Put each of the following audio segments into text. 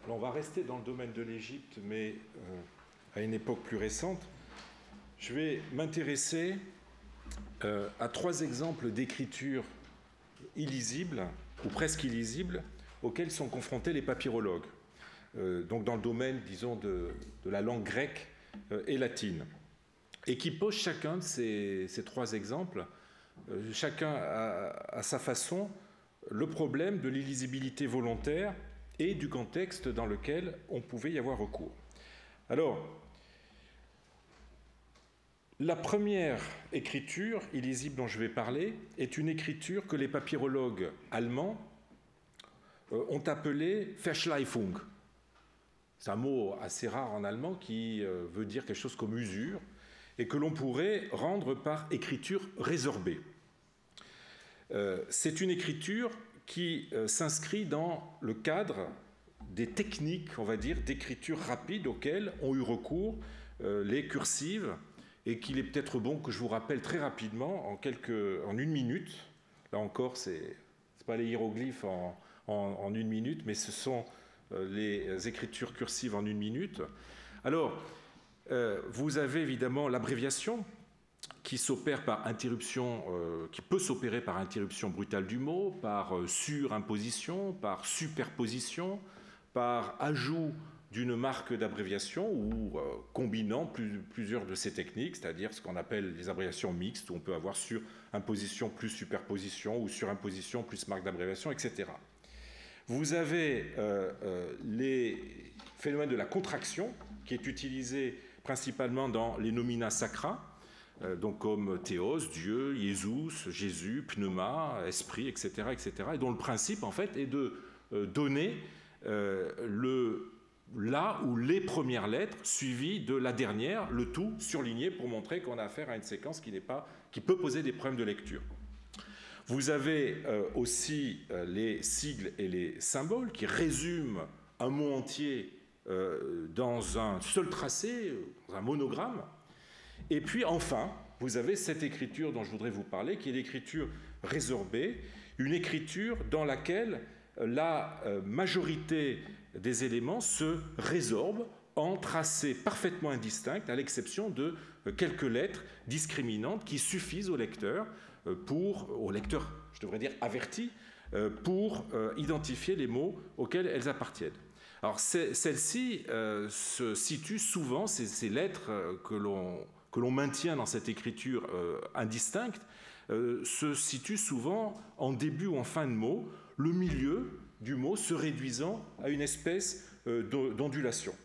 Alors on va rester dans le domaine de l'Égypte, mais à une époque plus récente. Je vais m'intéresser à 3 exemples d'écriture illisibles, ou presque illisibles, auxquels sont confrontés les papyrologues. Donc dans le domaine, disons, de la langue grecque et latine. Et qui posent chacun de ces 3 exemples, chacun à sa façon, le problème de l'illisibilité volontaire et du contexte dans lequel on pouvait y avoir recours. Alors, la première écriture illisible dont je vais parler est une écriture que les papyrologues allemands ont appelée Verschleifung. C'est un mot assez rare en allemand qui veut dire quelque chose comme usure et que l'on pourrait rendre par écriture résorbée. C'est une écriture qui s'inscrit dans le cadre des techniques, on va dire, d'écriture rapide auxquelles ont eu recours les cursives, et qu'il est peut-être bon que je vous rappelle très rapidement, en 1 minute. Là encore, ce n'est pas les hiéroglyphes en 1 minute, mais ce sont les écritures cursives en 1 minute. Alors, vous avez évidemment l'abréviation qui s'opère par interruption, qui peut s'opérer par interruption brutale du mot, par surimposition, par superposition, par ajout d'une marque d'abréviation ou combinant plusieurs de ces techniques, c'est-à-dire ce qu'on appelle les abréviations mixtes, où on peut avoir surimposition plus superposition ou surimposition plus marque d'abréviation, etc. Vous avez les phénomènes de la contraction, qui est utilisé principalement dans les nomina sacra, donc comme théos, Dieu, Jésus, Jésus, pneuma, esprit, etc., etc., et dont le principe, en fait, est de donner la ou les premières lettres suivies de la dernière, le tout surligné pour montrer qu'on a affaire à une séquence qui peut poser des problèmes de lecture. Vous avez aussi les sigles et les symboles qui résument un mot entier dans un seul tracé, dans un monogramme. Et puis enfin, vous avez cette écriture dont je voudrais vous parler, qui est l'écriture résorbée, une écriture dans laquelle la majorité des éléments se résorbent en tracés parfaitement indistincts, à l'exception de quelques lettres discriminantes qui suffisent au lecteur, je devrais dire averti, pour identifier les mots auxquels elles appartiennent. Alors celles-ci se situent souvent, ces lettres que l'on maintient dans cette écriture indistincte, se situent souvent en début ou en fin de mot, le milieu du mot se réduisant à une espèce d'ondulation.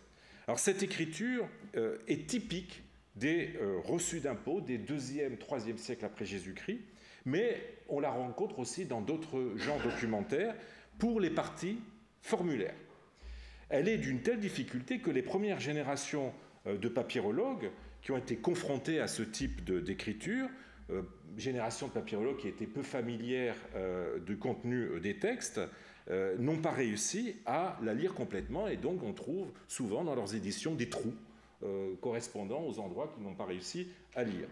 Alors cette écriture est typique des reçus d'impôts des 2e, 3e siècles après Jésus-Christ, mais on la rencontre aussi dans d'autres genres documentaires pour les parties formulaires. Elle est d'une telle difficulté que les premières générations de papyrologues qui ont été confrontés à ce type d'écriture, génération de papyrologues qui étaient peu familières du contenu des textes, n'ont pas réussi à la lire complètement, et donc on trouve souvent dans leurs éditions des trous correspondant aux endroits qu'ils n'ont pas réussi à lire.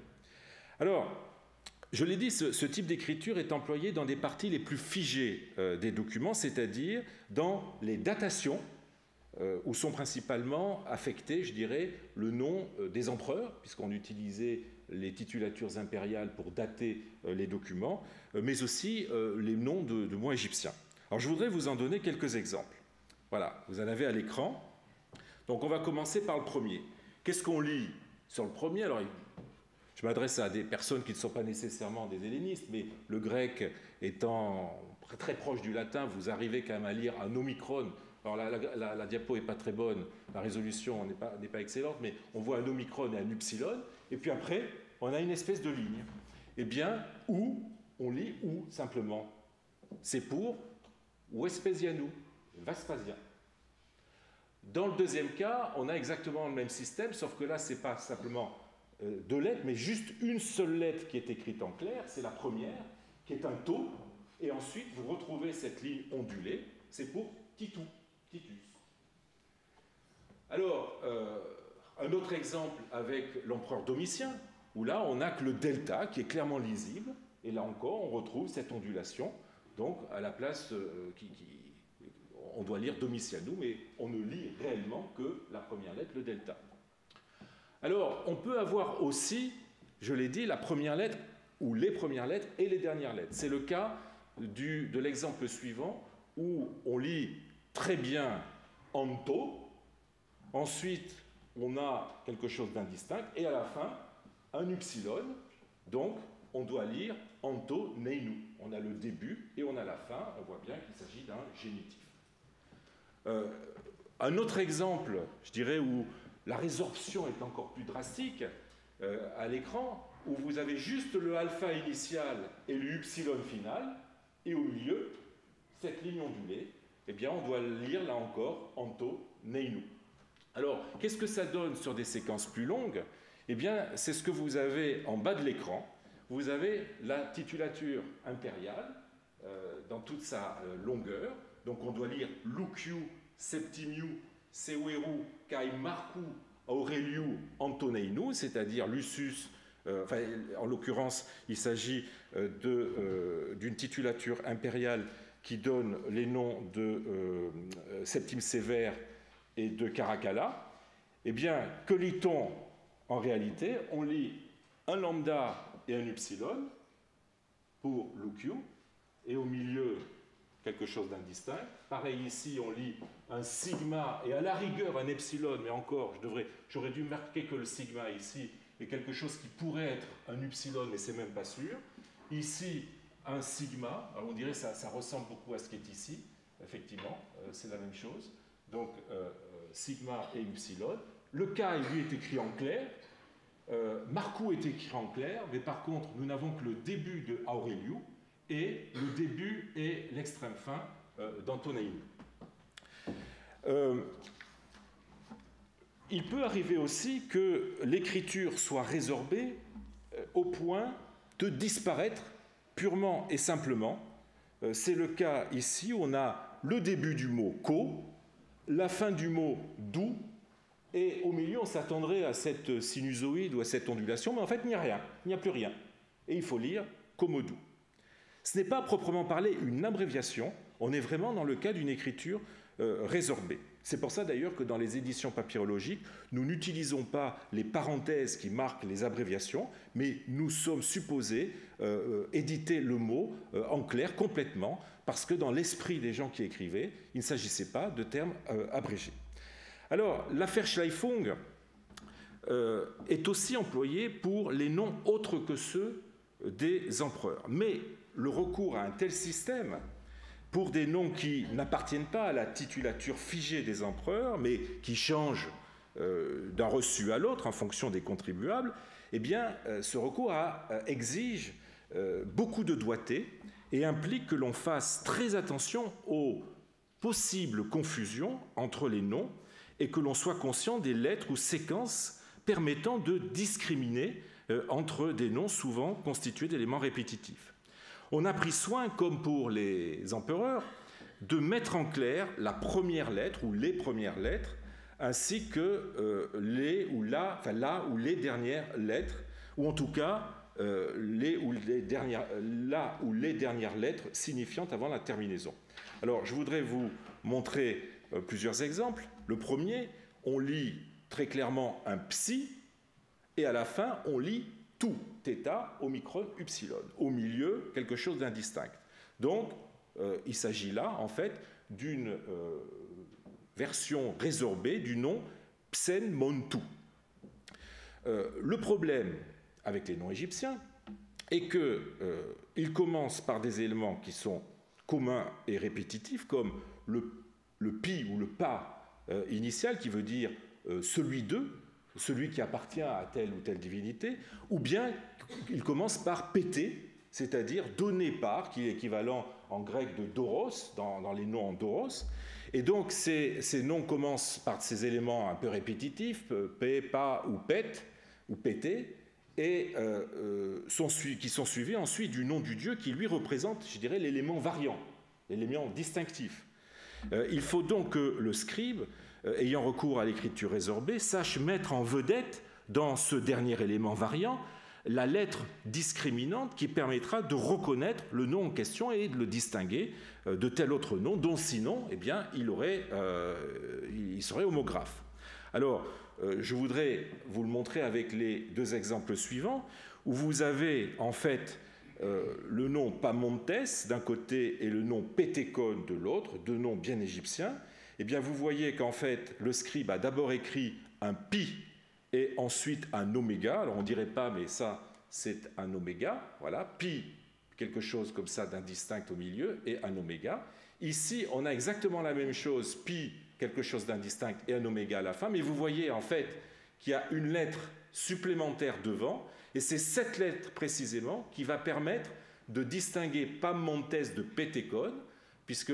Alors, je l'ai dit, ce type d'écriture est employé dans des parties les plus figées des documents, c'est-à-dire dans les datations, où sont principalement affectés, je dirais, le nom des empereurs, puisqu'on utilisait les titulatures impériales pour dater les documents, mais aussi les noms de mots égyptiens. Alors je voudrais vous en donner quelques exemples. Voilà, vous en avez à l'écran. Donc on va commencer par le premier. Qu'est-ce qu'on lit sur le premier? Alors, je m'adresse à des personnes qui ne sont pas nécessairement des hellénistes, mais le grec étant très proche du latin, vous arrivez quand même à lire un omicron. Alors la diapo n'est pas très bonne, la résolution n'est pas excellente, mais on voit un omicron et un upsilon, et puis après, on a une espèce de ligne. Eh bien, ou, on lit ou simplement. C'est pour Vespasianou, Vespasien. Dans le deuxième cas, on a exactement le même système, sauf que là, ce n'est pas simplement 2 lettres, mais juste une seule lettre qui est écrite en clair, c'est la première, qui est un tau, et ensuite vous retrouvez cette ligne ondulée, c'est pour Titus. Alors, un autre exemple avec l'empereur Domitien, où là on n'a que le delta qui est clairement lisible, et là encore on retrouve cette ondulation, donc à la place, on doit lire Domitianum, mais on ne lit réellement que la première lettre, le delta. Alors, on peut avoir aussi, je l'ai dit, la première lettre, ou les premières lettres et les dernières lettres. C'est le cas de l'exemple suivant, où on lit très bien anto, ensuite on a quelque chose d'indistinct, et à la fin, un upsilon, donc on doit lire anto neinu. On a le début et on a la fin, on voit bien qu'il s'agit d'un génitif. Un autre exemple, je dirais, où la résorption est encore plus drastique, à l'écran, où vous avez juste le alpha initial et le upsilon final, et au milieu, cette ligne ondulée, eh bien, on doit lire là encore anto neinu. Alors, qu'est-ce que ça donne sur des séquences plus longues? Eh bien, c'est ce que vous avez en bas de l'écran. Vous avez la titulature impériale dans toute sa longueur. Donc, on doit lire Luciu, Septimiu, Severu, Kai Marcu, Aureliu, Antoneinu, c'est-à-dire Lucius. En l'occurrence, il s'agit d'une titulature impériale qui donne les noms de Septime Sévère et de Caracalla. Eh bien, que lit-on en réalité? On lit un lambda et un upsilon pour Luciu, et au milieu, quelque chose d'indistinct. Pareil ici, on lit un sigma et à la rigueur un epsilon, mais encore, j'aurais dû marquer que le sigma ici est quelque chose qui pourrait être un upsilon, mais c'est même pas sûr. Ici, un sigma, alors on dirait que ça ressemble beaucoup à ce qui est ici, effectivement, c'est la même chose. Donc, sigma et upsilon. Le K, lui, est écrit en clair. Marcu est écrit en clair, mais par contre, nous n'avons que le début de Aureliu et le début et l'extrême fin d'Antoneinu. Il peut arriver aussi que l'écriture soit résorbée au point de disparaître purement et simplement. C'est le cas ici où on a le début du mot « ko », la fin du mot « dou », et au milieu, on s'attendrait à cette sinusoïde ou à cette ondulation, mais en fait, il n'y a rien, il n'y a plus rien. Et il faut lire « komodu ». Ce n'est pas proprement parler une abréviation, on est vraiment dans le cas d'une écriture résorbée. C'est pour ça d'ailleurs que dans les éditions papyrologiques, nous n'utilisons pas les parenthèses qui marquent les abréviations, mais nous sommes supposés éditer le mot en clair complètement, parce que dans l'esprit des gens qui écrivaient, il ne s'agissait pas de termes abrégés. Alors, la Verschleifung est aussi employée pour les noms autres que ceux des empereurs. Mais le recours à un tel système, pour des noms qui n'appartiennent pas à la titulature figée des empereurs, mais qui changent d'un reçu à l'autre en fonction des contribuables, eh bien, ce recours exige beaucoup de doigté et implique que l'on fasse très attention aux possibles confusions entre les noms et que l'on soit conscient des lettres ou séquences permettant de discriminer entre des noms souvent constitués d'éléments répétitifs. On a pris soin, comme pour les empereurs, de mettre en clair la première lettre ou les premières lettres, ainsi que les ou la ou les dernières lettres, ou en tout cas la ou les dernières lettres signifiantes avant la terminaison. Alors, je voudrais vous montrer plusieurs exemples. Le premier, on lit très clairement un psi, et à la fin, on lit tout, θ, omicron, upsilon. Au milieu, quelque chose d'indistinct. Donc, il s'agit là, en fait, d'une version résorbée du nom Psen Montu. Le problème avec les noms égyptiens est qu'ils commencent par des éléments qui sont communs et répétitifs, comme le pi ou le pa initial, qui veut dire celui d'eux, celui qui appartient à telle ou telle divinité, ou bien il commence par pété, c'est-à-dire donné par, qui est équivalent en grec de doros, dans les noms en doros. Et donc ces noms commencent par ces éléments un peu répétitifs, pé, pa ou pet, ou pété, et qui sont suivis ensuite du nom du dieu qui lui représente, je dirais, l'élément variant, l'élément distinctif. Il faut donc que le scribe, ayant recours à l'écriture résorbée, sache mettre en vedette, dans ce dernier élément variant, la lettre discriminante qui permettra de reconnaître le nom en question et de le distinguer de tel autre nom, dont sinon, eh bien, il serait homographe. Alors, je voudrais vous le montrer avec les deux exemples suivants, où vous avez en fait le nom Pamontes d'un côté et le nom Pétécone de l'autre, deux noms bien égyptiens. Eh bien, vous voyez qu'en fait, le scribe a d'abord écrit un pi et ensuite un oméga. Alors, on ne dirait pas, mais ça, c'est un oméga. Voilà, pi, quelque chose comme ça d'indistinct au milieu, et un oméga. Ici, on a exactement la même chose, pi, quelque chose d'indistinct, et un oméga à la fin. Mais vous voyez, en fait, qu'il y a une lettre supplémentaire devant, et c'est cette lettre, précisément, qui va permettre de distinguer Pamontes de Pétécone, puisque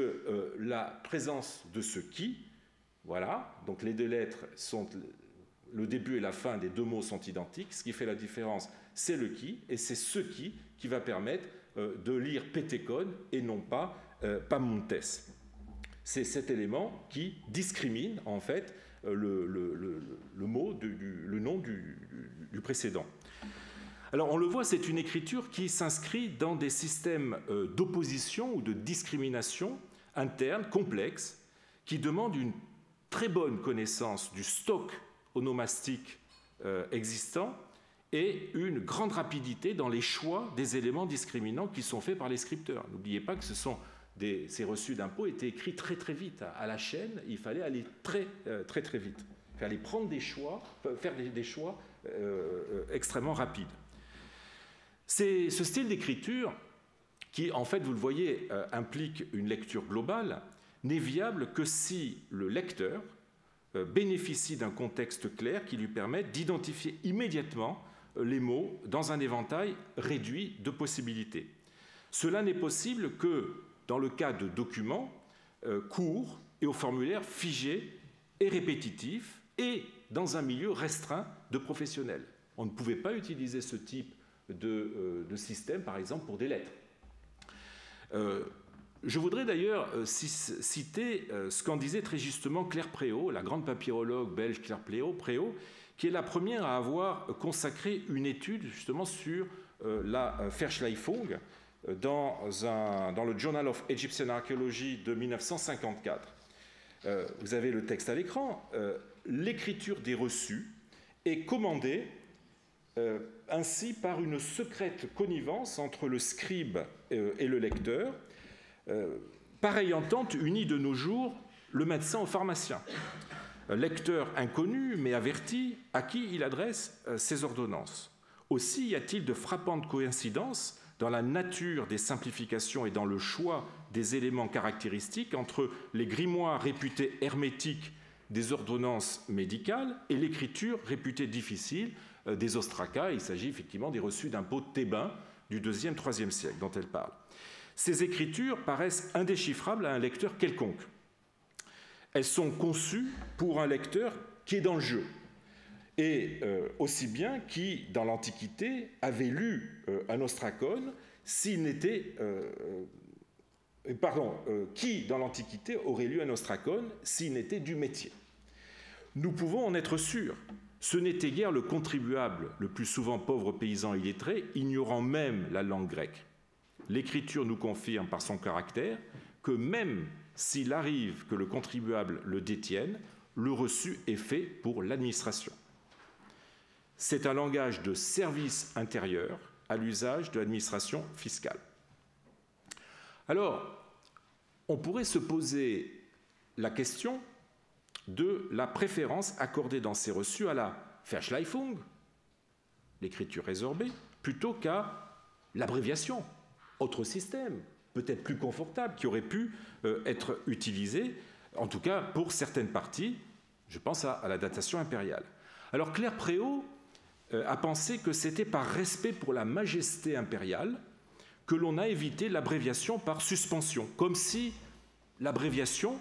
la présence de ce qui, voilà, donc les deux lettres sont, le début et la fin des deux mots sont identiques, ce qui fait la différence, c'est le qui, et c'est ce qui va permettre de lire Pétécone et non pas Pamontes. C'est cet élément qui discrimine, en fait, le nom du précédent. Alors, on le voit, c'est une écriture qui s'inscrit dans des systèmes d'opposition ou de discrimination interne complexes qui demandent une très bonne connaissance du stock onomastique existant et une grande rapidité dans les choix des éléments discriminants qui sont faits par les scripteurs. N'oubliez pas que ces reçus d'impôts étaient écrits très très vite. À la chaîne, il fallait aller très très vite. Il fallait prendre des choix, faire des choix extrêmement rapides. C'est ce style d'écriture qui, en fait, vous le voyez, implique une lecture globale, n'est viable que si le lecteur bénéficie d'un contexte clair qui lui permette d'identifier immédiatement les mots dans un éventail réduit de possibilités. Cela n'est possible que dans le cas de documents courts et au formulaire figé et répétitif et dans un milieu restreint de professionnels. On ne pouvait pas utiliser ce type de système, par exemple, pour des lettres. Je voudrais d'ailleurs citer ce qu'en disait très justement Claire Préau, la grande papyrologue belge Claire Préau, qui est la première à avoir consacré une étude justement sur la Verschleifung dans le Journal of Egyptian Archaeology de 1954. Vous avez le texte à l'écran. L'écriture des reçus est commandée ainsi par une secrète connivence entre le scribe et le lecteur. Pareille entente unit de nos jours le médecin au pharmacien. Lecteur inconnu mais averti, à qui il adresse ses ordonnances. Aussi y a-t-il de frappantes coïncidences dans la nature des simplifications et dans le choix des éléments caractéristiques entre les grimoires réputés hermétiques des ordonnances médicales et l'écriture réputée difficile des ostracas. Il s'agit effectivement des reçus d'impôts thébains du IIe-IIIe siècle dont elle parle. Ces écritures paraissent indéchiffrables à un lecteur quelconque. Elles sont conçues pour un lecteur qui est dans le jeu, et aussi bien qui, dans l'Antiquité, avait lu un ostracone s'il n'était... qui, dans l'Antiquité, aurait lu un ostracone s'il n'était du métier. Nous pouvons en être sûrs. Ce n'était guère le contribuable, le plus souvent pauvre paysan illettré, ignorant même la langue grecque. L'écriture nous confirme par son caractère que même s'il arrive que le contribuable le détienne, le reçu est fait pour l'administration. C'est un langage de service intérieur à l'usage de l'administration fiscale. Alors, on pourrait se poser la question de la préférence accordée dans ces reçus à la Verschleifung, l'écriture résorbée, plutôt qu'à l'abréviation, autre système, peut-être plus confortable, qui aurait pu être utilisé, en tout cas pour certaines parties, je pense à la datation impériale. Alors Claire Préau a pensé que c'était par respect pour la majesté impériale que l'on a évité l'abréviation par suspension, comme si l'abréviation,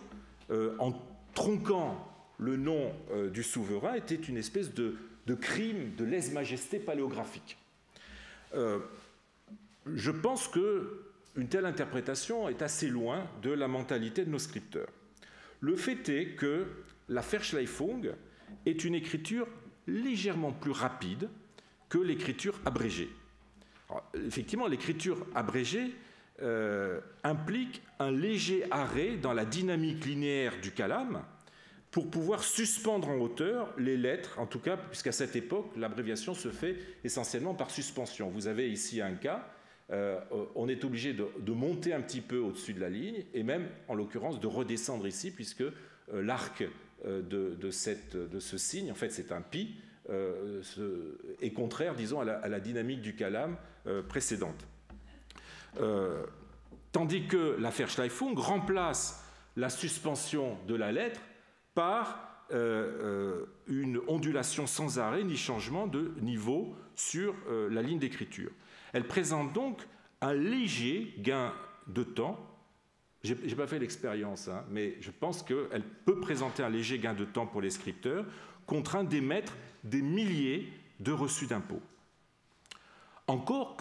en tronquant le nom du souverain, était une espèce de crime de lèse-majesté paléographique. Je pense qu'une telle interprétation est assez loin de la mentalité de nos scripteurs. Le fait est que la Verschleifung est une écriture légèrement plus rapide que l'écriture abrégée. Alors, effectivement, l'écriture abrégée implique un léger arrêt dans la dynamique linéaire du calame pour pouvoir suspendre en hauteur les lettres, en tout cas, puisqu'à cette époque, l'abréviation se fait essentiellement par suspension. Vous avez ici un cas, on est obligé de monter un petit peu au-dessus de la ligne, et même, en l'occurrence, de redescendre ici, puisque l'arc de ce signe, en fait c'est un pi, est contraire, disons, à la dynamique du calame précédente. Tandis que la Verschleifung remplace la suspension de la lettre par une ondulation sans arrêt ni changement de niveau sur la ligne d'écriture. Elle présente donc un léger gain de temps. Je n'ai pas fait l'expérience, hein, mais je pense qu'elle peut présenter un léger gain de temps pour les scripteurs, contraints d'émettre des milliers de reçus d'impôts. Encore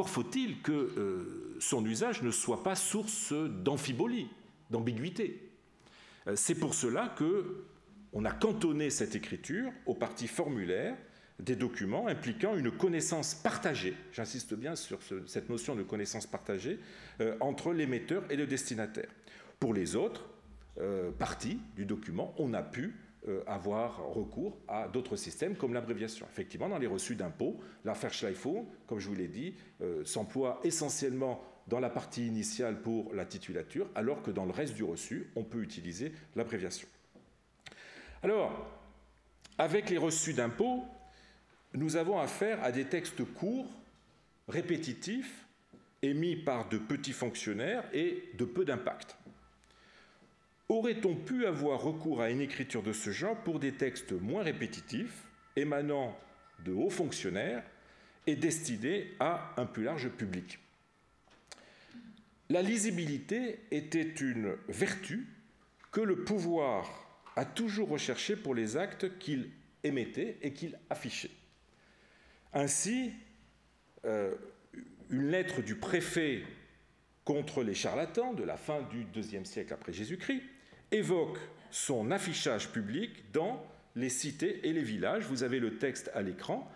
faut-il que son usage ne soit pas source d'amphibolie, d'ambiguïté. C'est pour cela qu'on a cantonné cette écriture aux parties formulaires des documents impliquant une connaissance partagée, j'insiste bien sur cette notion de connaissance partagée, entre l'émetteur et le destinataire. Pour les autres parties du document, on a pu avoir recours à d'autres systèmes comme l'abréviation. Effectivement, dans les reçus d'impôts, la Verschleifung, comme je vous l'ai dit, s'emploie essentiellement dans la partie initiale pour la titulature, alors que dans le reste du reçu, on peut utiliser l'abréviation. Alors, avec les reçus d'impôts, nous avons affaire à des textes courts, répétitifs, émis par de petits fonctionnaires et de peu d'impact. Aurait-on pu avoir recours à une écriture de ce genre pour des textes moins répétitifs, émanant de hauts fonctionnaires et destinés à un plus large public? La lisibilité était une vertu que le pouvoir a toujours recherchée pour les actes qu'il émettait et qu'il affichait. Ainsi, une lettre du préfet contre les charlatans de la fin du IIe siècle après Jésus-Christ évoque son affichage public dans les cités et les villages. Vous avez le texte à l'écran.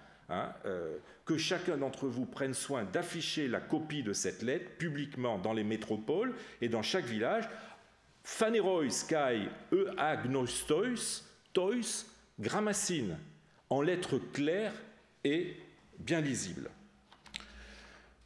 Que chacun d'entre vous prenne soin d'afficher la copie de cette lettre publiquement dans les métropoles et dans chaque village. Phanerois kai agnostois tois grammasin, en lettres claires et bien lisibles.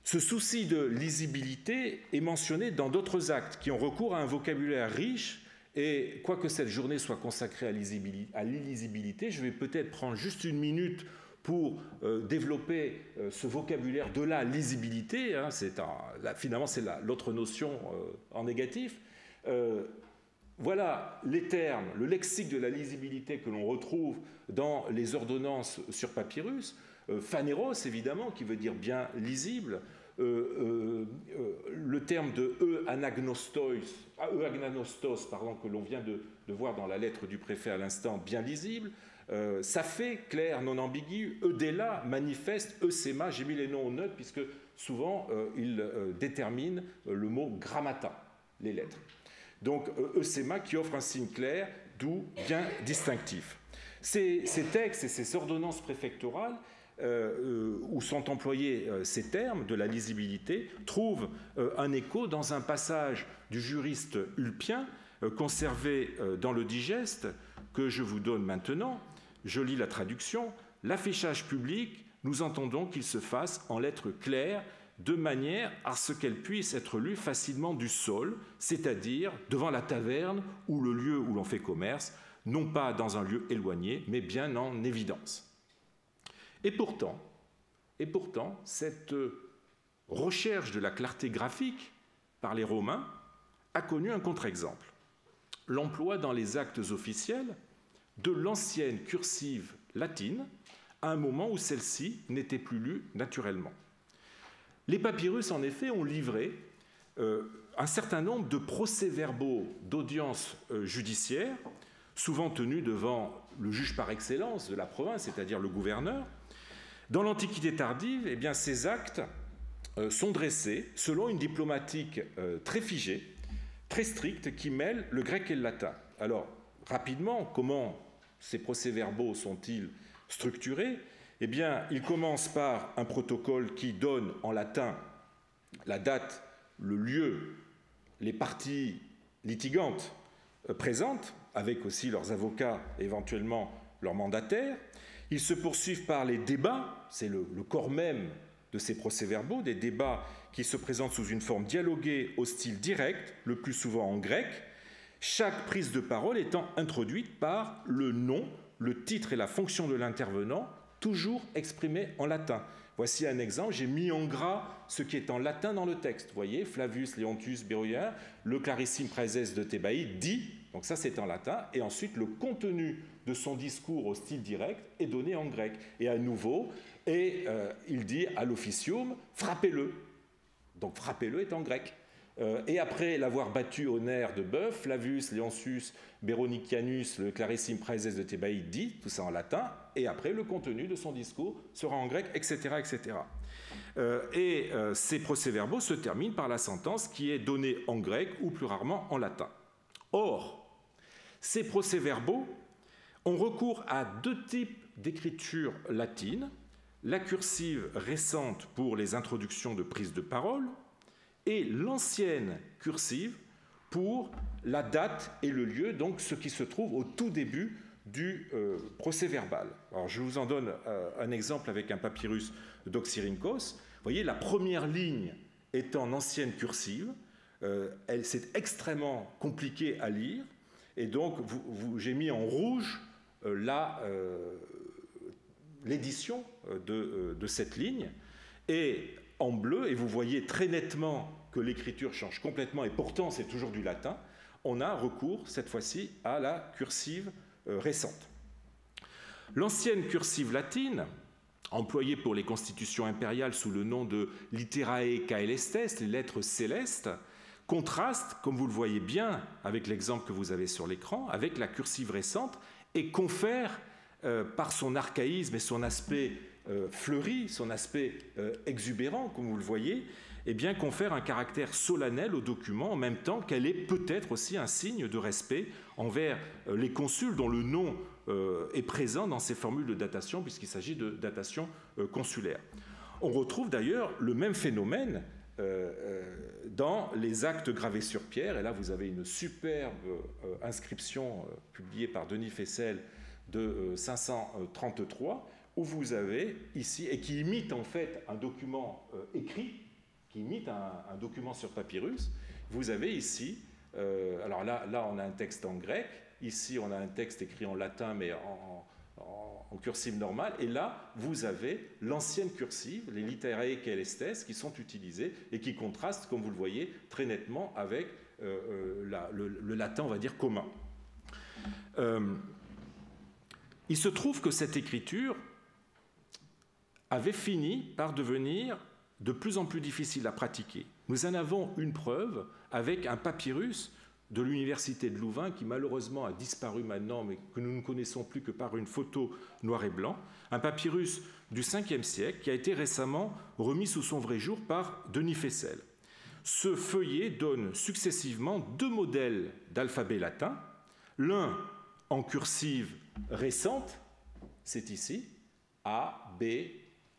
Ce souci de lisibilité est mentionné dans d'autres actes qui ont recours à un vocabulaire riche, et quoique cette journée soit consacrée à l'illisibilité, je vais peut-être prendre juste une minute pour développer ce vocabulaire de la lisibilité. Finalement, c'est l'autre notion en négatif. Voilà les termes, le lexique de la lisibilité que l'on retrouve dans les ordonnances sur papyrus. Phaneros, évidemment, qui veut dire bien lisible. Le terme de anagnostos, que l'on vient de voir dans la lettre du préfet à l'instant, bien lisible. Ça fait clair, non ambigu. Eudela, manifeste, euséma, j'ai mis les noms au neutre puisque souvent ils déterminent le mot grammata, les lettres. Donc euséma qui offre un signe clair, d'où bien distinctif. Ces textes et ces ordonnances préfectorales où sont employés ces termes de la lisibilité trouvent un écho dans un passage du juriste Ulpien conservé dans le digeste que je vous donne maintenant. Je lis la traduction. L'affichage public, nous entendons qu'il se fasse en lettres claires de manière à ce qu'elle puisse être lue facilement du sol, c'est-à-dire devant la taverne ou le lieu où l'on fait commerce, non pas dans un lieu éloigné, mais bien en évidence. Et pourtant, cette recherche de la clarté graphique par les Romains a connu un contre-exemple. L'emploi dans les actes officiels de l'ancienne cursive latine à un moment où celle-ci n'était plus lue naturellement. Les papyrus, en effet, ont livré un certain nombre de procès-verbaux d'audience judiciaire, souvent tenus devant le juge par excellence de la province, c'est-à-dire le gouverneur. Dans l'Antiquité tardive, eh bien, ces actes sont dressés selon une diplomatique très figée, très stricte, qui mêle le grec et le latin. Alors, rapidement, comment ces procès-verbaux sont-ils structurés? Eh bien, il commence par un protocole qui donne en latin la date, le lieu, les parties litigantes présentes, avec aussi leurs avocats, éventuellement leurs mandataires. Ils se poursuivent par les débats, c'est le corps même de ces procès-verbaux, des débats qui se présentent sous une forme dialoguée au style direct, le plus souvent en grec, chaque prise de parole étant introduite par le nom, le titre et la fonction de l'intervenant, toujours exprimés en latin. Voici un exemple, j'ai mis en gras ce qui est en latin dans le texte. Vous voyez, Flavius Leontius Beroia, le clarissime praeses de Thébaï dit, donc ça c'est en latin, et ensuite le contenu de son discours au style direct est donné en grec. Et à nouveau, il dit à l'officium, frappez-le. Donc frappez-le est en grec. Et après l'avoir battu au nerf de bœuf, Flavius Leontius Beronicianus, le clarissime praeses de Thébaï dit, tout ça en latin, et après le contenu de son discours sera en grec, etc. etc. Ces procès-verbaux se terminent par la sentence qui est donnée en grec ou plus rarement en latin. Or, ces procès-verbaux ont recours à deux types d'écriture latine, la cursive récente pour les introductions de prise de parole et l'ancienne cursive pour la date et le lieu, donc ce qui se trouve au tout début du procès-verbal. Alors je vous en donne un exemple avec un papyrus d'Oxyrhynchos. Vous voyez, la première ligne est en ancienne cursive, c'est extrêmement compliqué à lire, et donc j'ai mis en rouge l'édition de cette ligne, et en bleu, et vous voyez très nettement que l'écriture change complètement, et pourtant c'est toujours du latin, on a recours cette fois-ci à la cursive récente. L'ancienne cursive latine, employée pour les constitutions impériales sous le nom de Literae Caelestes, les lettres célestes, contraste, comme vous le voyez bien avec l'exemple que vous avez sur l'écran, avec la cursive récente et confère, par son archaïsme et son aspect fleuri, son aspect exubérant, comme vous le voyez, eh bien, confère un caractère solennel au document en même temps qu'elle est peut-être aussi un signe de respect envers les consuls dont le nom est présent dans ces formules de datation puisqu'il s'agit de datation consulaire. On retrouve d'ailleurs le même phénomène dans les actes gravés sur pierre, et là vous avez une superbe inscription publiée par Denis Fessel de 533, où vous avez ici, et qui imite en fait un document écrit, qui imite un document sur papyrus, vous avez ici, alors là on a un texte en grec, ici on a un texte écrit en latin mais en cursive normale, et là vous avez l'ancienne cursive, les literae caelestes, qui sont utilisées et qui contrastent, comme vous le voyez, très nettement avec le latin, on va dire, commun. Il se trouve que cette écriture avait fini par devenir de plus en plus difficile à pratiquer. Nous en avons une preuve avec un papyrus de l'université de Louvain qui malheureusement a disparu maintenant, mais que nous ne connaissons plus que par une photo noir et blanc, un papyrus du 5e siècle qui a été récemment remis sous son vrai jour par Denis Fessel. Ce feuillet donne successivement deux modèles d'alphabet latin, l'un en cursive récente, c'est ici, A, B.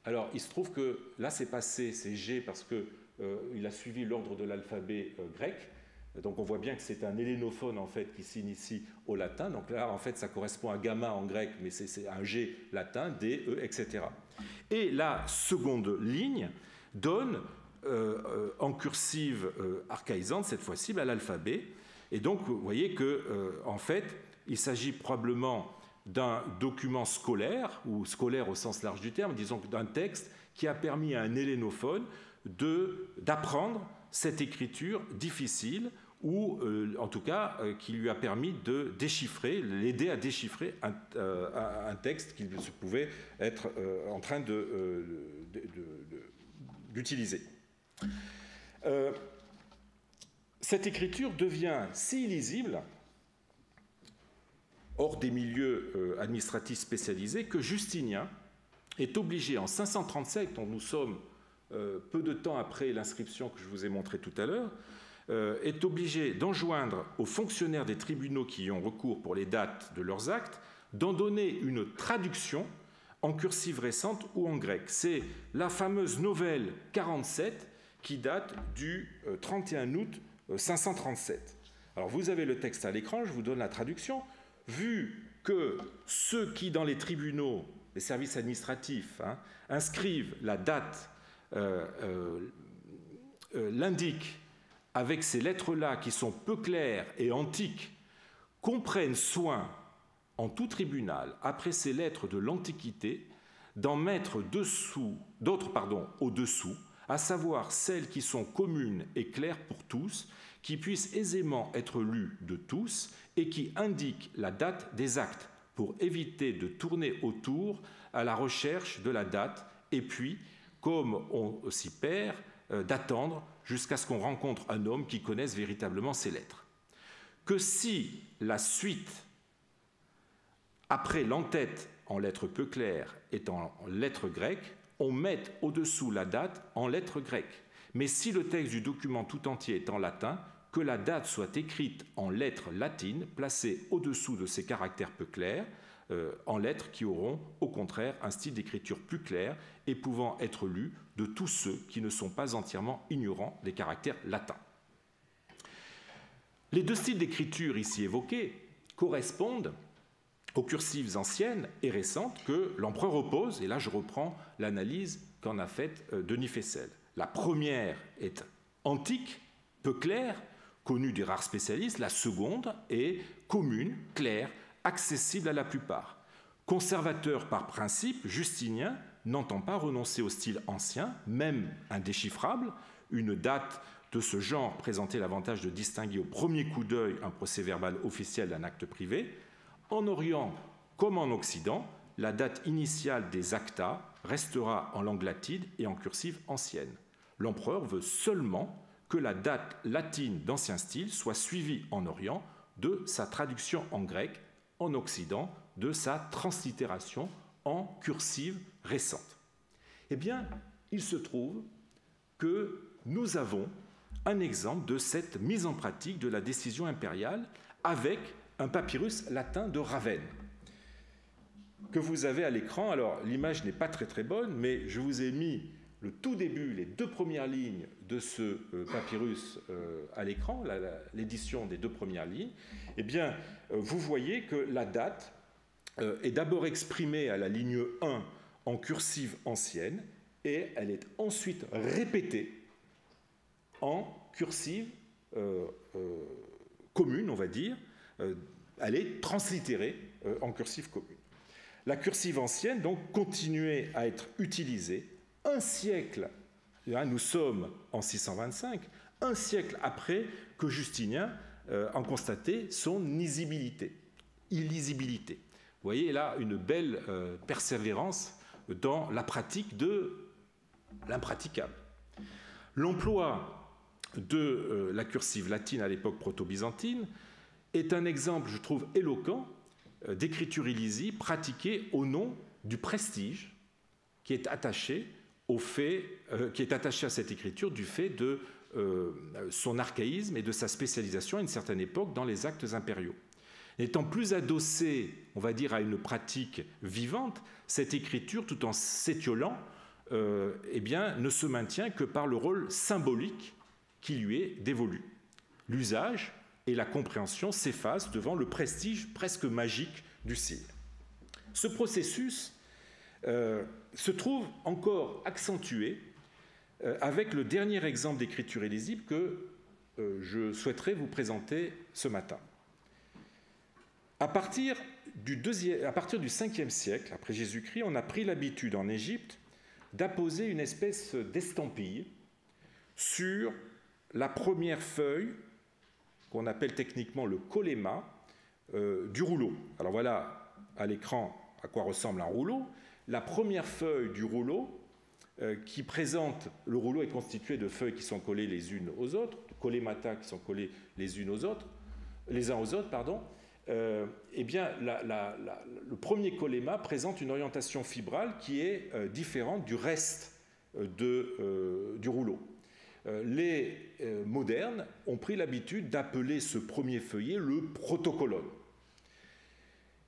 Alors, il se trouve que là, c'est passé, c'est G, parce qu'il a suivi l'ordre de l'alphabet grec. Donc, on voit bien que c'est un hellénophone, en fait, qui s'initie au latin. Donc là, en fait, ça correspond à gamma en grec, mais c'est un G latin, D, E, etc. Et la seconde ligne donne, en cursive archaïsante, cette fois-ci, l'alphabet. Et donc, vous voyez que, en fait, il s'agit probablement d'un document scolaire, ou scolaire au sens large du terme, disons d'un texte qui a permis à un hellénophone d'apprendre cette écriture difficile, ou en tout cas qui lui a permis de déchiffrer, l'aider à déchiffrer un texte qu'il pouvait être en train d'utiliser. Cette écriture devient si illisible hors des milieux administratifs spécialisés, que Justinien est obligé, en 537, dont nous sommes peu de temps après l'inscription que je vous ai montrée tout à l'heure, est obligé d'enjoindre aux fonctionnaires des tribunaux qui y ont recours pour les dates de leurs actes, d'en donner une traduction en cursive récente ou en grec. C'est la fameuse Novelle 47 qui date du 31 août 537. Alors vous avez le texte à l'écran, je vous donne la traduction. Vu que ceux qui, dans les tribunaux, les services administratifs, inscrivent la date, l'indiquent avec ces lettres-là qui sont peu claires et antiques, qu'on prenne soin en tout tribunal, après ces lettres de l'Antiquité, d'en mettre d'autres au-dessous, à savoir celles qui sont communes et claires pour tous, qui puissent aisément être lues de tous et qui indiquent la date des actes pour éviter de tourner autour à la recherche de la date et puis, comme on s'y perd, d'attendre jusqu'à ce qu'on rencontre un homme qui connaisse véritablement ces lettres. Que si la suite, après l'entête en lettres peu claires est en lettres grecques, on met au-dessous la date en lettres grecques. Mais si le texte du document tout entier est en latin, que la date soit écrite en lettres latines, placée au-dessous de ces caractères peu clairs, en lettres qui auront au contraire un style d'écriture plus clair et pouvant être lu de tous ceux qui ne sont pas entièrement ignorants des caractères latins. Les deux styles d'écriture ici évoqués correspondent aux cursives anciennes et récentes que l'empereur oppose, et là je reprends l'analyse qu'en a faite Denis Fessel. La première est antique, peu claire, connue des rares spécialistes, la seconde est commune, claire, accessible à la plupart. Conservateur par principe, Justinien n'entend pas renoncer au style ancien, même indéchiffrable. Une date de ce genre présentait l'avantage de distinguer au premier coup d'œil un procès-verbal officiel d'un acte privé. En Orient comme en Occident, la date initiale des acta restera en langue latine et en cursive ancienne. L'empereur veut seulement que la date latine d'ancien style soit suivie en Orient de sa traduction en grec, en Occident de sa translittération en cursive récente. Eh bien, il se trouve que nous avons un exemple de cette mise en pratique de la décision impériale avec un papyrus latin de Ravenne que vous avez à l'écran. Alors, l'image n'est pas très bonne, mais je vous ai mis le tout début, les deux premières lignes de ce papyrus à l'écran, l'édition des deux premières lignes. Eh bien, vous voyez que la date est d'abord exprimée à la ligne 1 en cursive ancienne et elle est ensuite répétée en cursive commune, on va dire. Elle est translittérée en cursive commune. La cursive ancienne, donc, continuait à être utilisée un siècle, nous sommes en 625, un siècle après que Justinien en constatait son illisibilité. Vous voyez là une belle persévérance dans la pratique de l'impraticable. L'emploi de la cursive latine à l'époque proto-byzantine est un exemple, je trouve, éloquent d'écriture illisible pratiquée au nom du prestige qui est attaché à cette écriture du fait de son archaïsme et de sa spécialisation à une certaine époque dans les actes impériaux. N'étant plus adossée, on va dire, à une pratique vivante, cette écriture, tout en s'étiolant, eh bien, ne se maintient que par le rôle symbolique qui lui est dévolu. L'usage et la compréhension s'effacent devant le prestige presque magique du signe. Ce processus se trouve encore accentué avec le dernier exemple d'écriture illisible que je souhaiterais vous présenter ce matin. À partir du 5e siècle après Jésus-Christ, on a pris l'habitude en Égypte d'apposer une espèce d'estampille sur la première feuille qu'on appelle techniquement le koléma du rouleau. Alors voilà à l'écran à quoi ressemble un rouleau. La première feuille du rouleau qui présente, le rouleau est constitué de feuilles qui sont collées les unes aux autres, de kolémata qui sont collées les uns aux autres, eh bien, le premier koléma présente une orientation fibrale qui est différente du reste du rouleau. Les modernes ont pris l'habitude d'appeler ce premier feuillet le protocolone.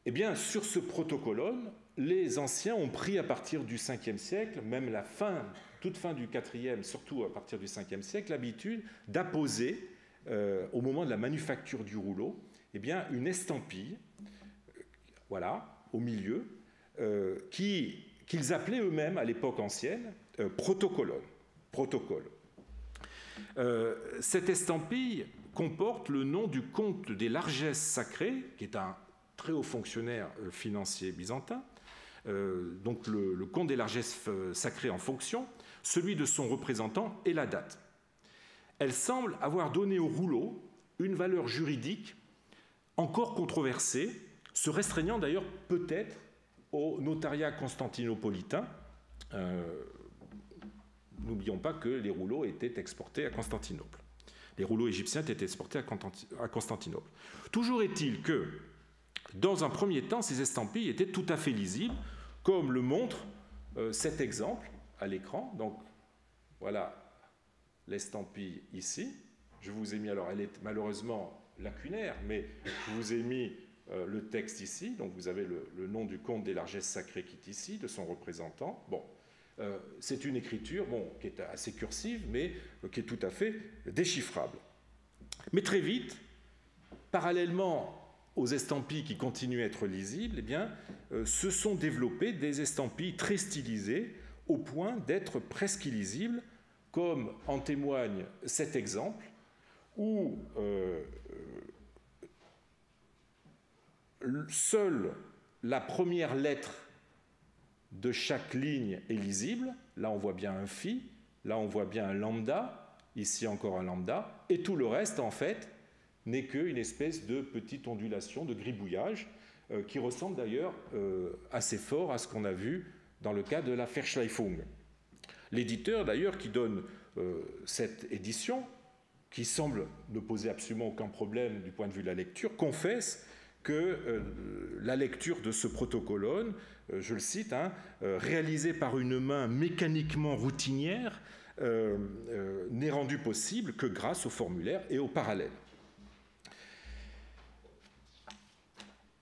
Eh bien, sur ce protocolone, les anciens ont pris à partir du 5e siècle, même toute fin du 4e, surtout à partir du 5e siècle, l'habitude d'apposer, au moment de la manufacture du rouleau, eh bien, une estampille, voilà, au milieu, qu'ils appelaient eux-mêmes, à l'époque ancienne, protocole. Cette estampille comporte le nom du comte des largesses sacrées, qui est un très haut fonctionnaire financier byzantin, donc le comte des largesses sacrées en fonction, celui de son représentant et la date. Elle semble avoir donné au rouleau une valeur juridique encore controversée, se restreignant d'ailleurs peut-être au notariat constantinopolitain. N'oublions pas que les rouleaux étaient exportés à Constantinople. Les rouleaux égyptiens étaient exportés à Constantinople. Toujours est-il que, dans un premier temps, ces estampilles étaient tout à fait lisibles, comme le montre cet exemple à l'écran. Donc, voilà l'estampille ici. Je vous ai mis, alors elle est malheureusement lacunaire, mais je vous ai mis le texte ici. Donc, vous avez le nom du comte des largesses sacrées qui est ici, de son représentant. Bon. C'est une écriture qui est assez cursive, mais qui est tout à fait déchiffrable. Mais très vite, parallèlement aux estampilles qui continuent à être lisibles, eh bien, se sont développées des estampilles très stylisées au point d'être presque illisibles, comme en témoigne cet exemple, où seule la première lettre de chaque ligne est lisible. Là, on voit bien un phi, là, on voit bien un lambda, ici encore un lambda, et tout le reste, en fait, n'est qu'une espèce de petite ondulation, de gribouillage, qui ressemble d'ailleurs assez fort à ce qu'on a vu dans le cas de la Verschleifung. L'éditeur, d'ailleurs, qui donne cette édition, qui semble ne poser absolument aucun problème du point de vue de la lecture, confesse que la lecture de ce protocolone, je le cite, réalisée par une main mécaniquement routinière, n'est rendue possible que grâce au formulaire et au parallèle.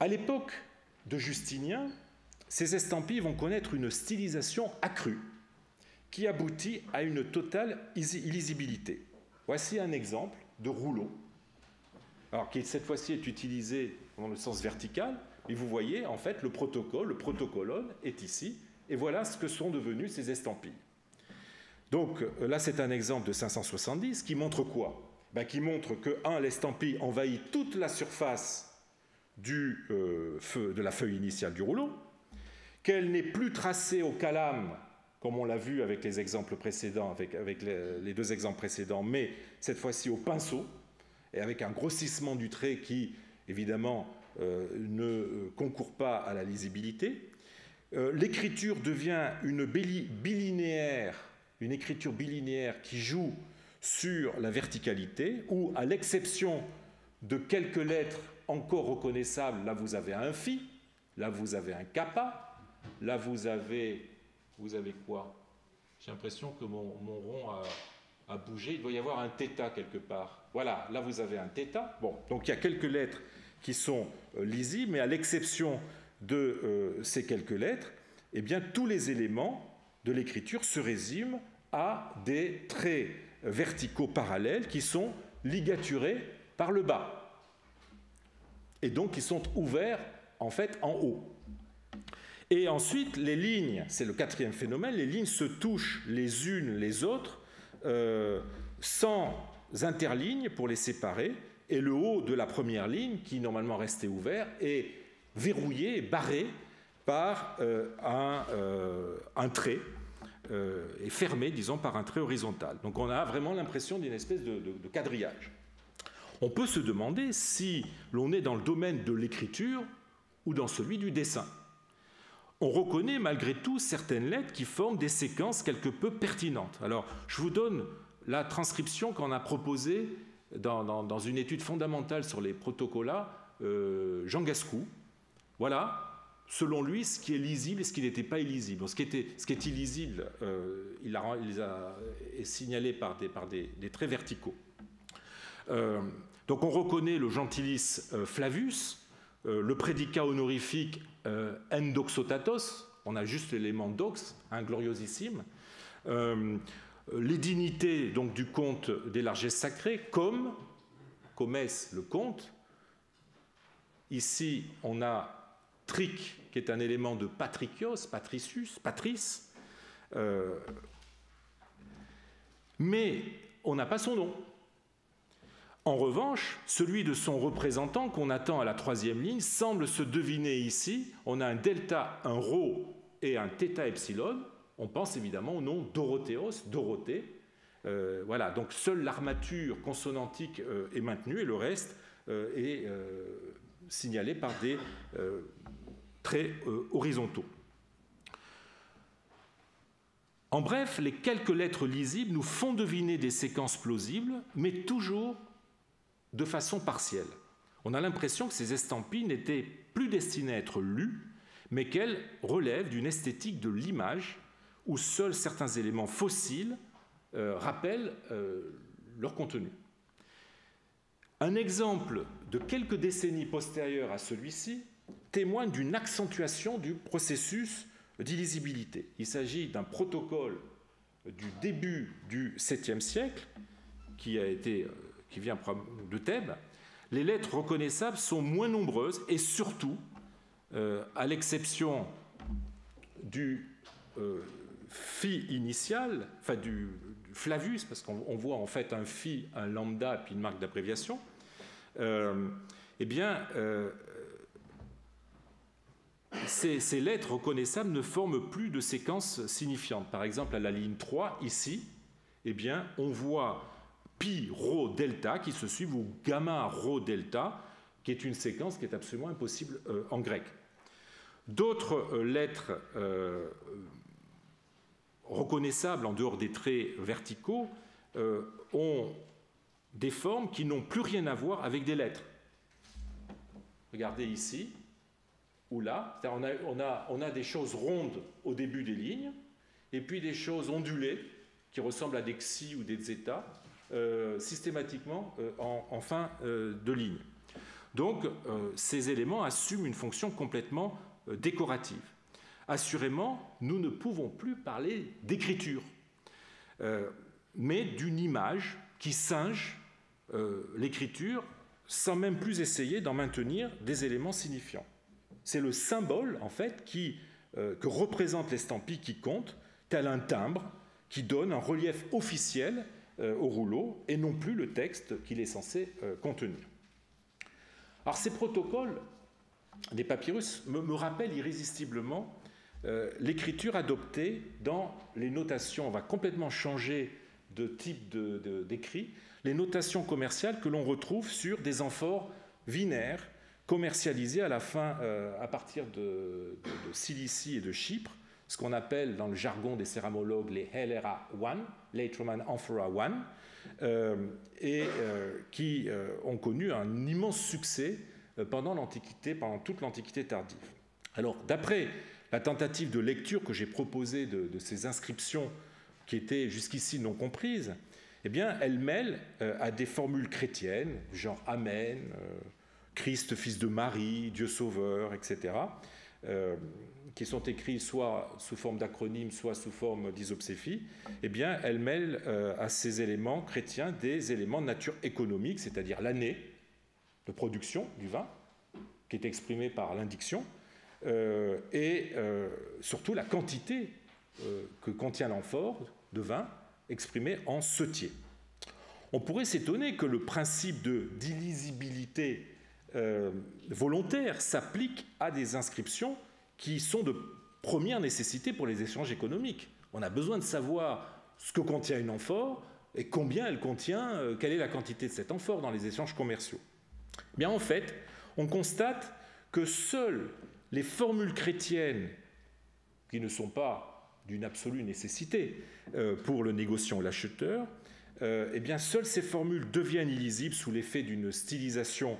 À l'époque de Justinien, ces estampilles vont connaître une stylisation accrue qui aboutit à une totale illisibilité. Voici un exemple de rouleau, alors qui cette fois-ci est utilisé dans le sens vertical, et vous voyez en fait le protocolone est ici, et voilà ce que sont devenues ces estampilles. Donc là c'est un exemple de 570 qui montre quoi? Qui montre que, l'estampille envahit toute la surface de la feuille initiale du rouleau, qu'elle n'est plus tracée au calame, comme on l'a vu avec les exemples précédents, avec les deux exemples précédents, mais cette fois-ci au pinceau, et avec un grossissement du trait qui, évidemment, ne concourt pas à la lisibilité. L'écriture devient une écriture bilinéaire qui joue sur la verticalité, où, à l'exception de quelques lettres encore reconnaissables, là vous avez un phi, là vous avez un kappa, là vous avez quoi? J'ai l'impression que mon rond a bougé, il doit y avoir un θ quelque part. Voilà, là vous avez un θ. Bon, donc il y a quelques lettres qui sont lisibles, mais à l'exception de ces quelques lettres, eh bien tous les éléments de l'écriture se résument à des traits verticaux parallèles qui sont ligaturés par le bas, et donc qui sont ouverts en fait en haut. Et ensuite, les lignes, c'est le quatrième phénomène, les lignes se touchent les unes les autres sans interligne pour les séparer, et le haut de la première ligne, qui normalement restait ouvert, est verrouillé et barré par un trait, et fermé, disons, par un trait horizontal. Donc on a vraiment l'impression d'une espèce de quadrillage. On peut se demander si l'on est dans le domaine de l'écriture ou dans celui du dessin. On reconnaît malgré tout certaines lettres qui forment des séquences quelque peu pertinentes. Alors, je vous donne la transcription qu'on a proposée dans une étude fondamentale sur les protocolas, Jean Gascou. Voilà, selon lui, ce qui est lisible et ce qui n'était pas illisible. Ce qui est illisible, il les a signalé par des traits verticaux. Donc on reconnaît le gentilice Flavius le prédicat honorifique endoxotatos, on a juste l'élément dox, un gloriosissime, les dignités donc, du comte des largesses sacrées, comme, comes le comte. Ici, on a tric, qui est un élément de patricios, patricius, patrice, mais on n'a pas son nom. En revanche, celui de son représentant qu'on attend à la troisième ligne semble se deviner ici. On a un delta, un rho et un θ epsilon. On pense évidemment au nom Dorothéos, Dorothée. Voilà, donc seule l'armature consonantique est maintenue et le reste est signalé par des traits horizontaux. En bref, les quelques lettres lisibles nous font deviner des séquences plausibles, mais toujours de façon partielle. On a l'impression que ces estampilles n'étaient plus destinées à être lues, mais qu'elles relèvent d'une esthétique de l'image où seuls certains éléments fossiles rappellent leur contenu. Un exemple de quelques décennies postérieures à celui-ci témoigne d'une accentuation du processus d'illisibilité. Il s'agit d'un protocole du début du 7e siècle qui vient de Thèbes. Les lettres reconnaissables sont moins nombreuses et surtout, à l'exception du phi initial, enfin du flavus, parce qu'on voit en fait un phi, un lambda, puis une marque d'abréviation, eh bien, ces lettres reconnaissables ne forment plus de séquences signifiantes. Par exemple, à la ligne 3, ici, eh bien, on voit pi, rho, delta qui se suivent, ou gamma, rho, delta, qui est une séquence qui est absolument impossible en grec. D'autres lettres reconnaissables en dehors des traits verticaux ont des formes qui n'ont plus rien à voir avec des lettres. Regardez ici, ou là, on a des choses rondes au début des lignes, et puis des choses ondulées, qui ressemblent à des xi ou des zeta, systématiquement en fin de ligne. Donc, ces éléments assument une fonction complètement décorative. Assurément, nous ne pouvons plus parler d'écriture, mais d'une image qui singe l'écriture sans même plus essayer d'en maintenir des éléments signifiants. C'est le symbole, en fait, que représente l'estampille qui compte, tel un timbre qui donne un relief officiel au rouleau et non plus le texte qu'il est censé contenir. Alors, ces protocoles des papyrus me rappellent irrésistiblement l'écriture adoptée dans les notations. On va complètement changer de type d'écrit. Les notations commerciales que l'on retrouve sur des amphores vinaires commercialisées à partir de Cilicie et de Chypre, ce qu'on appelle dans le jargon des céramologues les Helera I, Late Roman Amphora I, qui ont connu un immense succès pendant toute l'Antiquité tardive. Alors, d'après la tentative de lecture que j'ai proposée de ces inscriptions qui étaient jusqu'ici non comprises, eh bien, elle mêle à des formules chrétiennes, genre Amen, Christ, fils de Marie, Dieu sauveur, etc., qui sont écrits soit sous forme d'acronymes, soit sous forme d'isopséphie, eh bien, elle mêle à ces éléments chrétiens des éléments de nature économique, c'est-à-dire l'année de production du vin, qui est exprimée par l'indiction, et surtout la quantité que contient l'amphore de vin exprimée en setier. On pourrait s'étonner que le principe d'illisibilité volontaire s'applique à des inscriptions qui sont de première nécessité pour les échanges économiques. On a besoin de savoir ce que contient une amphore et combien elle contient, quelle est la quantité de cette amphore dans les échanges commerciaux. Bien, en fait, on constate que seules les formules chrétiennes, qui ne sont pas d'une absolue nécessité pour le négociant ou l'acheteur, eh bien, seules ces formules deviennent illisibles sous l'effet d'une stylisation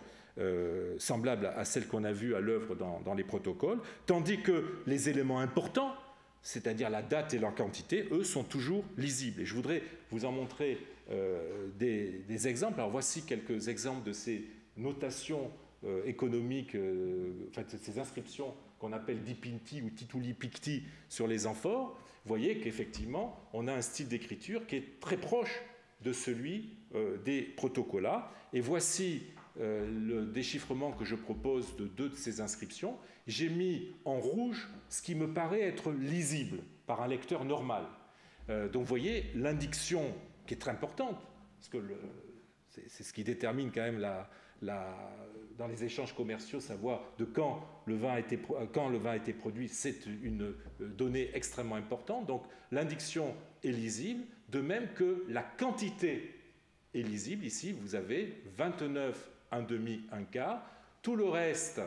semblable à celle qu'on a vue à l'œuvre dans les protocoles, tandis que les éléments importants, c'est-à-dire la date et leur quantité, eux, sont toujours lisibles. Et je voudrais vous en montrer des exemples. Alors voici quelques exemples de ces notations économiques, enfin, ces inscriptions qu'on appelle dipinti ou tituli picti sur les amphores, vous voyez qu'effectivement, on a un style d'écriture qui est très proche de celui des protocola. Et voici le déchiffrement que je propose de 2 de ces inscriptions. J'ai mis en rouge ce qui me paraît être lisible par un lecteur normal. Donc vous voyez l'indiction qui est très importante, parce que c'est ce qui détermine quand même dans les échanges commerciaux, savoir de quand le vin a été produit, c'est une donnée extrêmement importante. Donc l'indiction est lisible, de même que la quantité est lisible. Ici, vous avez 29, 1/2, 1/4. Tout le reste,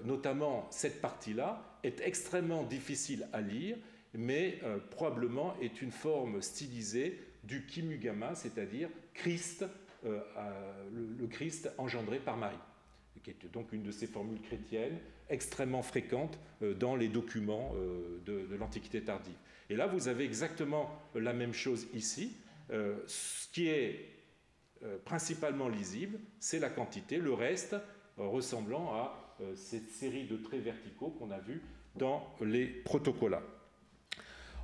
notamment cette partie-là, est extrêmement difficile à lire, mais probablement est une forme stylisée du Kimugama, c'est-à-dire Christ, le Christ engendré par Marie, qui est donc une de ces formules chrétiennes extrêmement fréquentes dans les documents de l'Antiquité tardive. Et là, vous avez exactement la même chose ici. Ce qui est principalement lisible, c'est la quantité, le reste ressemblant à cette série de traits verticaux qu'on a vus dans les protocola.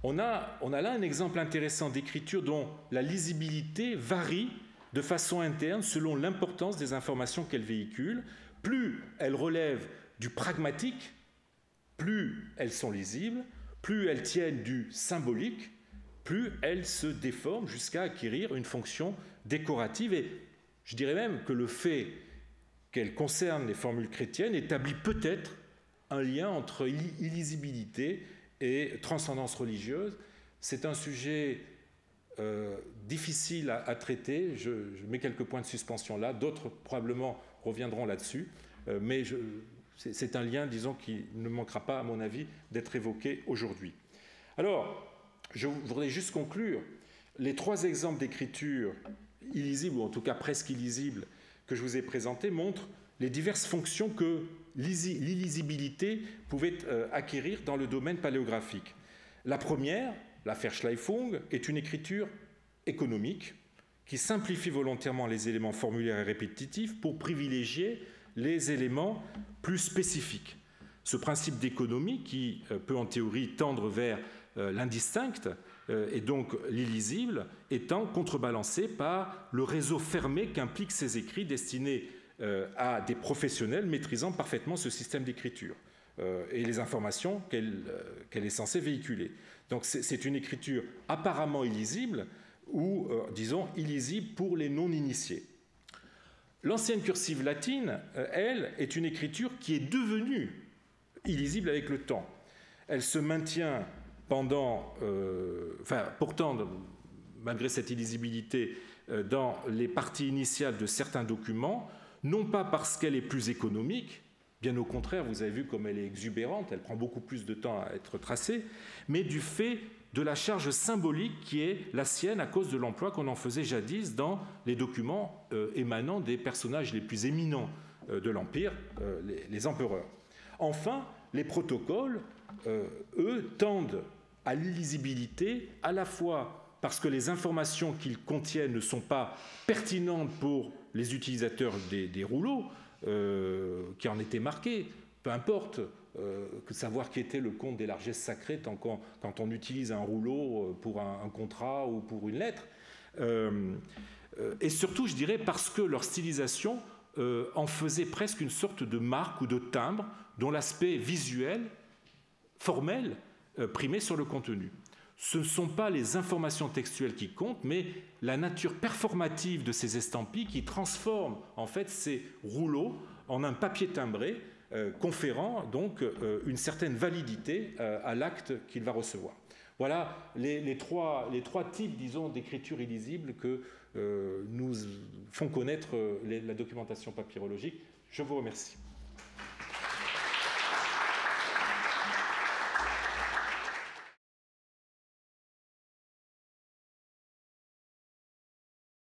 On a là un exemple intéressant d'écriture dont la lisibilité varie de façon interne selon l'importance des informations qu'elle véhicule. Plus elles relèvent du pragmatique, plus elles sont lisibles, plus elles tiennent du symbolique, plus elles se déforment jusqu'à acquérir une fonction décorative. Et je dirais même que le fait qu'elles concernent les formules chrétiennes établit peut-être un lien entre illisibilité et transcendance religieuse. C'est un sujet difficile à traiter. Je mets quelques points de suspension là. D'autres probablement reviendront là-dessus. Mais c'est un lien, disons, qui ne manquera pas, à mon avis, d'être évoqué aujourd'hui. Alors, je voudrais juste conclure. Les 3 exemples d'écriture illisible, ou en tout cas presque illisible, que je vous ai présentés, montrent les diverses fonctions que l'illisibilité pouvait acquérir dans le domaine paléographique. La première, la Verschleifung, est une écriture économique qui simplifie volontairement les éléments formulaires et répétitifs pour privilégier les éléments plus spécifiques. Ce principe d'économie, qui peut en théorie tendre vers l'indistinct et donc l'illisible, étant contrebalancé par le réseau fermé qu'impliquent ces écrits destinés à des professionnels maîtrisant parfaitement ce système d'écriture et les informations qu'elle est censée véhiculer. Donc c'est une écriture apparemment illisible ou, disons, illisible pour les non-initiés. L'ancienne cursive latine, elle, est une écriture qui est devenue illisible avec le temps. Elle se maintient pourtant, malgré cette illisibilité, dans les parties initiales de certains documents, non pas parce qu'elle est plus économique, bien au contraire, vous avez vu comme elle est exubérante, elle prend beaucoup plus de temps à être tracée, mais du fait de la charge symbolique qui est la sienne à cause de l'emploi qu'on en faisait jadis dans les documents émanant des personnages les plus éminents de l'Empire, les empereurs. Enfin, les protocoles, eux, tendent à l'illisibilité à la fois parce que les informations qu'ils contiennent ne sont pas pertinentes pour les utilisateurs des rouleaux qui en étaient marqués, peu importe que savoir qui était le compte des largesses sacrées quand on utilise un rouleau pour un contrat ou pour une lettre. Et surtout, je dirais, parce que leur stylisation en faisait presque une sorte de marque ou de timbre dont l'aspect visuel, formel, primait sur le contenu. Ce ne sont pas les informations textuelles qui comptent, mais la nature performative de ces estampilles qui transforment en fait ces rouleaux en un papier timbré, conférant donc une certaine validité à l'acte qu'il va recevoir. Voilà les trois types, disons, d'écriture illisible que nous font connaître la documentation papyrologique. Je vous remercie.